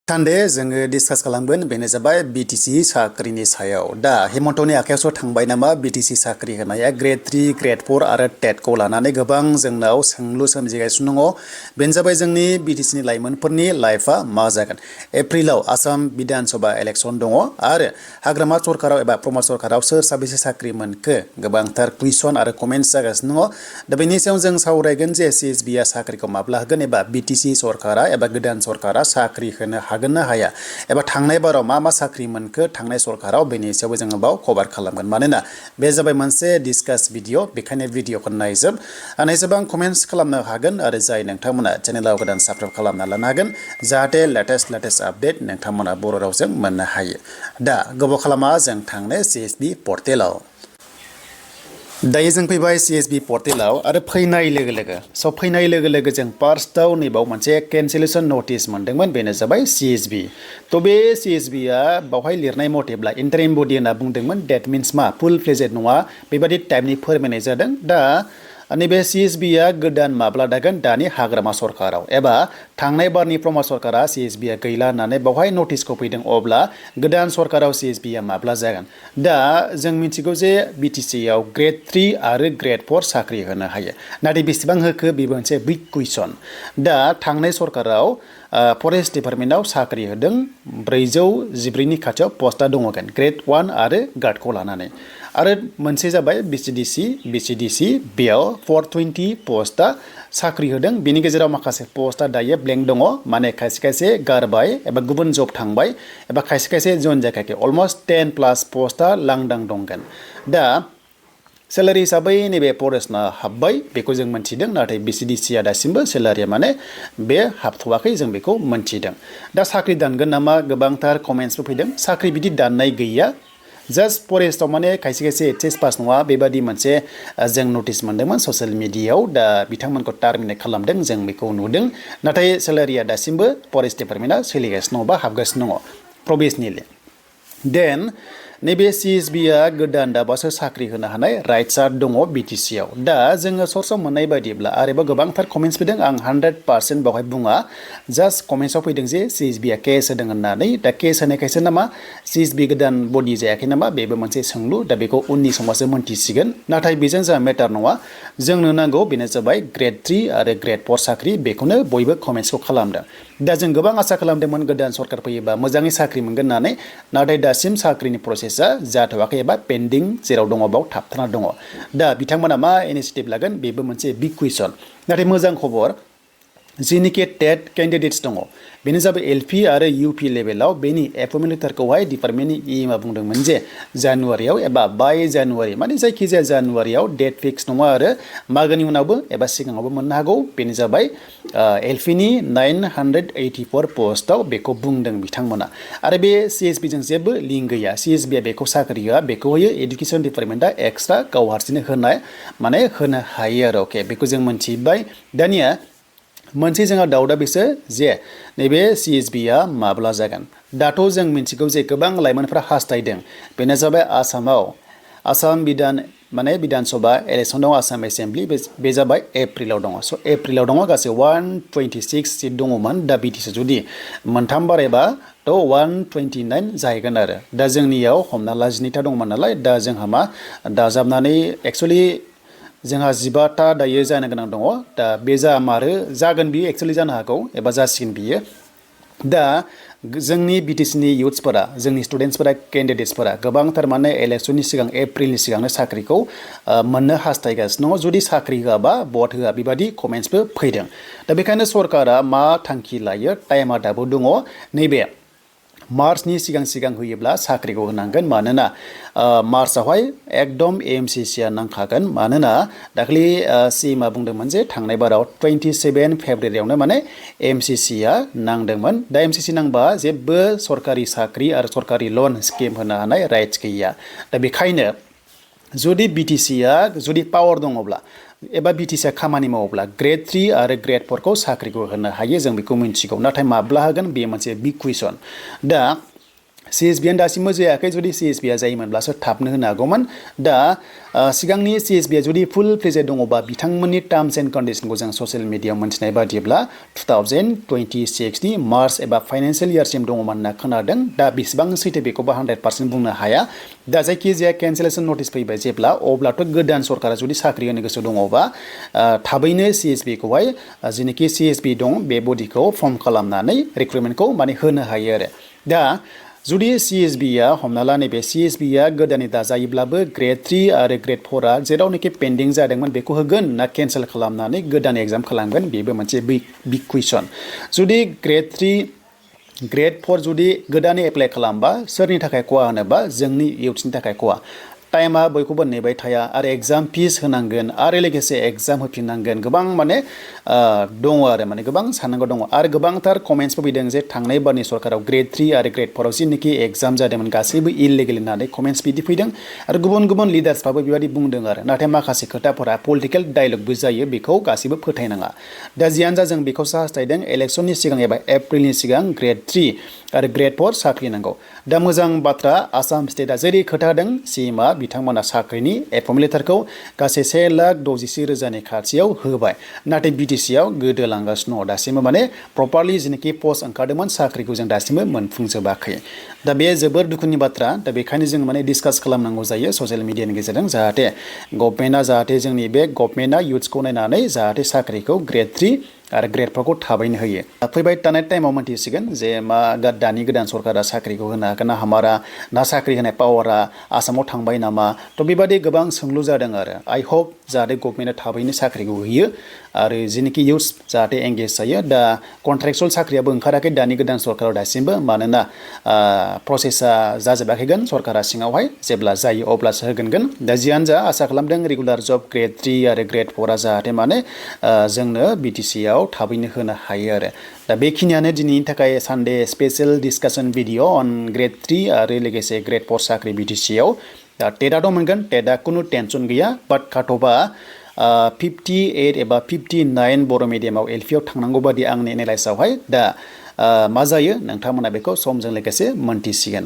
Sunday जोङो discuss खालामगोन बेनो जाबाय BTC साख्रिनि सायाव दा हेमन्तनि आखायावसो थांबाय नामा BTC साख्रि होनाया ग्रेड 3 ग्रेड 4 आरो टेट खौ लानानै गोबां जोंनाव सोंलु सोमजिगासिनो दङ बेनो जाबाय जोंनि BTC नि लाइमोनफोरनि लाइफआ मा जागोन एप्रिलाव आसाम बिधान सभा इलेक्सन दङ आरो हाग्रामा सरकाराव एबा प्रमद सरकाराव सोर साबेसे साख्रि मोनखो गोबांथार कुइसन आरो कमेन्ट्स जागासिनो दङ दा बेनि सायाव जों सावरायगोन जे CSB आ साख्रिखौ माब्ला होगोन एबा BTC सरकारा एबा गोदान सरकारा साख्रि होनो हागोन ना हाया एबा थांनाय बाराव मा साख्रि मोनखो थांनाय सरकाराव बेनि सायाव जोङो बाव कभार खालामगोन मानोना बे जाबाय मोनसे डिसकास भिडिअ बेखायनो भिडिअखौ नायजोबां कमेन्ट्स खालामनो हागोन आरो जाय नोंथांमोना चेनेलाव गोदान साबस्क्राइब खालामना लानो हागोन जाहाथे लेटेस्ट आपडेट नोंथांमोना बर' रावजों मोननो हायो दा गोबाव खालामा जों थांनो CSB पर्टेलाव दायो जों फैबाय CSB पर्टेलाव आरो फैनाय लोगो लोगो जों फार्स्टआव नैबाव मोनसे कैंसिलेशन नोटिस मोनदोंमोन बेनो जाबाय CSB तो बे CSB आ बावहाय लिरनाय मथेब्ला इंटरिम बडी होनना बुंदोंमोन डेट मीन्स मा फुल फ्लेजेड नङा बेबादि टाइपनि फोरमायनाय जादों दा नैबे CSB आ गोदान माब्ला दागोन दानि हाग्रामा सरकाराव एबा थांनाय बारनि प्रमद सरकारा CSB आ गैला होननानै बावहाय नोटिसखौ फैदों अब्ला गोदान सरकाराव CSB आ माब्ला जागोन दा जों मिथिगौ जे BTC आव ग्रेड 3 आरो ग्रेड 4 साख्रि होनो हायो नाथाय बेसेबां होखो बेबो मोनसे बिग कुइसन दा थांनाय सरकाराव फरेस्ट डिपार्टमेन्टआव साख्रि होदों 414 नि खाथियाव पस्टआ दङगोन ग्रेड 1 आरो गार्डखौ लानानै आरो मोनसे जाबाय BCDC बेयाव 420 पस्टआ साख्रि होदों बेनि गेजेराव माखासे पस्टआ दायो ब्लेंक दङ माने खायसे गारबाय एबा गुबुन जब थांबाय एबा खायसे जइन जायाखै अलमोस्ट 10 प्लस पस्टआ लांदां दंगोन दा सेलारि हिसाबै नैबे फरेस्टना हाबबाय बेखौ जों मोनथिदों नाथाय BCDC आ दासिमबो सेलारिया माने बे हाबथ'वाखै जों बेखौ मोनथिदों दा साख्रि दानगोन नामा गोबांथार कमेन्ट्सबो फैदों साख्रि बिदि दाननाय गैया जास्ट फरेस्टआव माने खायसे HS पास नङा बेबादि मोनसे जों नोटिस मोनदोंमोन ससियेल मिडियायाव दा बिथांमोनखौ टार्मिनेट खालामदों जों बेखौ नुदों नाथाय सेलारिया दासिमबो फरेस्ट डिपार्टमेन्टआ सोलिगासिनो दङ बा हाबगासिनो दङ प्रभिजनेलि देन नैबे CSB आ गोदान दाबासो साख्रि होनो हानाय राइट्सआ दङ BTC आव दा जोङो सर्सआव मोननाय बायदिब्ला आरोबाव गोबांथार कमेन्ट्स फैदों आं 100% बावहाय बुङा जास्ट कमेन्ट्सआव फैदों जे CSB आ केस होदों होननानै दा केस होनायखायसो नामा CSB गोदान बडि जायाखै नामा बेबो मोनसे सोंलु दा बेखौ उननि समावसो मोनथिसिगोन नाथाय बेजों जोंहा मेटार नङा जोंनो नांगौ बेनो जाबाय ग्रेड 3 आरो ग्रेड 4 साख्रि बेखौनो बयबो कमेन्ट्सखौ खालामदों दा जों गोबां आसा खालामदोंमोन गोदान सरकार फैयोबा मोजाङै साख्रि मोनगोन होननानै नाथाय दासिम साख्रिनि प्रसेसआ जाथ'वाखै एबा पेन्डिं जेराव दङ बाव थाबथाना दङ दा बिथांमोना मा इनिशिएटिभ लागोन बेबो मोनसे बिग कुइसन नाथाय मोजां खबर जिनिखि टेट कैंडिडेट्स दङ बेनो जाबाय LP आरो UP लेभेलाव बेनि एपइन्टमेन्ट लेटारखौहाय डिपार्टमेन्टनि EMA बुंदोंमोन जे जानुवारियाव एबा बाय जानुवारि माने जायखिजाया जानुवारियाव डेट फिक्स नङा आरो मागोनि उनावबो एबा सिगाङावबो मोननो हागौ बेनो जाबाय LP नि 984 पस्टआव बेखौ बुंदों बिथांमोना आरो बे CSB जों जेबो लिंक गैया CSB आ बेखौ साख्रि होआ बेखौ होयो एडुकेशन डिपार्टमेन्टआ एक्सट्रा गाव हारसिंनो होनो हायो आरो अके बेखौ जों मोनथिबाय दानिया मोनसे जोंहा डाउटआ बेसो जे नैबे CSB आ माब्ला जागोन दाथ' जों मिथिगौ जे गोबां लाइमोनफ्रा हास्थायदों बेनो जाबाय आसाम बिधान सभा इलेक्सन दङ आसाम एसेम्बलि बे जाबाय एप्रिलाव दङ स' एप्रिलाव दङ गासै 126 सिट दङमोन दा BTC जुदि मोनथाम बारायबा थ' 129 जाहैगोन आरो दा जोंनियाव हमना ला 12था दंमोन नालाय दा जोंहा मा दाजाबनानै एक्चुअलि जोंहा 15था दायो जानो गोनां दङ दा बे जागोन बियो एक्चुअलि जानो हागौ एबा जासिगोन बियो दा जोंनि BTC नि युथ्सफोरा जोंनि स्टुडेन्ट्सफोरा कैंडिडेट्सफोरा गोबांथार माने इलेक्शननि सिगां एप्रिलनि सिगांनो साख्रिखौ मोननो हास्थायगासिनो दङ जुदि साख्रि होआबा भट होआ बेबादि कमेन्ट्सबो फैदों दा बेखायनो सरकारा मा थांखि लायो टाइमा दाबो दङ नैबे मार्चनि सिगां होयोब्ला साख्रिखौ होनांगोन मानोना मार्चआवहाय एकदम AMCC आ नांखागोन मानोना दाखालि CMआ बुंदोंमोन जे थांनाय बाराव 27 फेब्रुवारियावनो माने AMCC आ नांदोंमन दा AMCC नांबा जेबो सरकारि साख्रि आरो सरकारि लन स्किम होनो हानाय राइट्स गैया दा बेखायनो जुदि BTC आ जुदि पावार दङब्ला एबा BTC आ खामानि मावोब्ला ग्रेड 3 आरो ग्रेड 4 खौ साख्रिखौ होनो हायो जों बेखौ मिन्थिगौ नाथाय माब्ला होगोन बे मोनसे बिग कुइसन दा CSB दासिमबो जायाखै जुदि CSB जायोमोनब्लासो थाबनो होनो हागौमोन दा सिगांनि CSB जुदि फुल फ्लेजेड दङबा बिथांमोननि टार्म्स एन्ड कन्डिशनखौ जों ससियेल मिडियायाव मोनथिनाय बादिब्ला 2026 नि मार्च एबा फाइनान्सियेल इयारसिम दङमोन होनना खोनादों दा बेसेबां सैथो बेखौबो 100% बुंनो हाया दा जायखिजाया केन्सेलेसन नटिस फैबाय जेब्ला अब्लाथ' गोदान सरकारा जुदि साख्रि होनो गोसो दङबा थाबैनो CSB खौहाय जेनोखि CSB दं बे बडिखौ फर्म खालामनानै रिक्रुटमेन्टखौ माने होनो हायो आरो दा जुदि CSB आ हमना ला नैबे CSB आ गोदानै दाजायोब्लाबो ग्रेड 3 आरो ग्रेड 4 आ जेरावनोखि पेन्डिं जादोंमोन बेखौ होगोन ना केन्सेल खालामनानै गोदान एग्जाम खालामगोन बेबो मोनसे बिग कुइसन जुदि ग्रेड 3 ग्रेड 4 जुदि गोदानै एप्लाइ खालामबा सोरनि थाखाय खहा होनोबा जोंनि इउथ्सनि थाखाय खहा टाइमा बयखौबो नेबाय थाया आरो एग्जाम फिस होनांगोन आरो लोगोसे एग्जाम होफिननांगोन गोबां माने दङ आरो माने गोबां साननांगौ दङ आरो गोबांथार कमेन्ट्सबो फैदों जे थांनाय बारनि सरकाराव ग्रेड 3 आरो ग्रेड 4 आव जिनोखि एग्जाम जादोंमोन गासैबो इलिगेल होननानै कमेन्ट्स बिदि फैदों आरो गुबुन गुबुन लिडार्सफ्राबो बेबायदि बुंदों आरो नाथाय माखासे खोथाफोरा पलिटिकेल डायलगबो जायो बेखौ गासैबो फोथायनाङा दा जियानो जा जों बेखौसो हास्थायदों इलेक्सननि सिगां एबा एप्रिलनि सिगां ग्रेड 3 आरो ग्रेड 4 साख्रि नांगौ दा मोजां बाथ्रा आसाम स्टेटआ जेरै खोथा होदों CMआ बिथांमोना साख्रिनि एपइन्टमेन्ट लेटारखौ गासै 1,64,000नि खाथियाव होबाय नाथाय BTC आव गोदोलांगासिनो दङ दासिमबो माने प्रपारलि जेनोखि पस्ट ओंखारदोंमोन साख्रिखौ जों दासिमबो मोनफुंजोबाखै दा बे जोबोर दुखुनि बाथ्रा दा बेखायनो जों माने डिसकास खालामनांगौ जायो ससियेल मिडियानि गेजेरजों जाहाथे गभर्नमेन्टआ जाहाथे जोंनि बे गभर्नमेन्टआ इउथ्सखौ नायनानै जाहाथे साख्रिखौ ग्रेड 3 आरो ग्रेड 4 खौ थाबैनो होयो फैबाय थानाय टाइमाव मोनथिसिगोन जे मा दानि गोदान सरकारा साख्रिखौ होनो हागोन ना हामारा ना साख्रि होनाय पावारा आसामाव थांबाय नामा थ' बेबादि गोबां सोंलु जादों आरो आइ होप जाहाथे गभर्नमेन्टआ थाबैनो साख्रिखौ होयो आरो जेनोखि इउथ्स जाहाथे एंगेज जायो दा कन्ट्रेक्चुवेल साख्रियाबो ओंखाराखै दानि गोदान सरकाराव दासिमबो मानोना प्रसेसा जाजोबाखैगोन सरकारा सिङावहाय जेब्ला जायो अब्लासो होगोन दा जियानो जा आसा खालामदों रेगुलार जब ग्रेड 3 आरो ग्रेड 4 आ जाहाथे माने जोंनो BTC आव थाबैनो होनो हायो आरो दा बेखिनियानो दिनैनि थाखाय सानडे स्पेशल डिसकासन भिडिअ अन ग्रेड 3 आरो लोगोसे ग्रेड 4 साख्रि BTC आव दा टेटआथ' मोनगोन टेटआ खुनु टेनसन गैया बाट काटअफआ 58 एबा 59 बर' मिडियामाव LPआव थांनांगौ बादि आंनि एनालाइसआवहाय दा मा जायो नोंथांमोना बेखौ समजों लोगोसे मोनथिसिगोन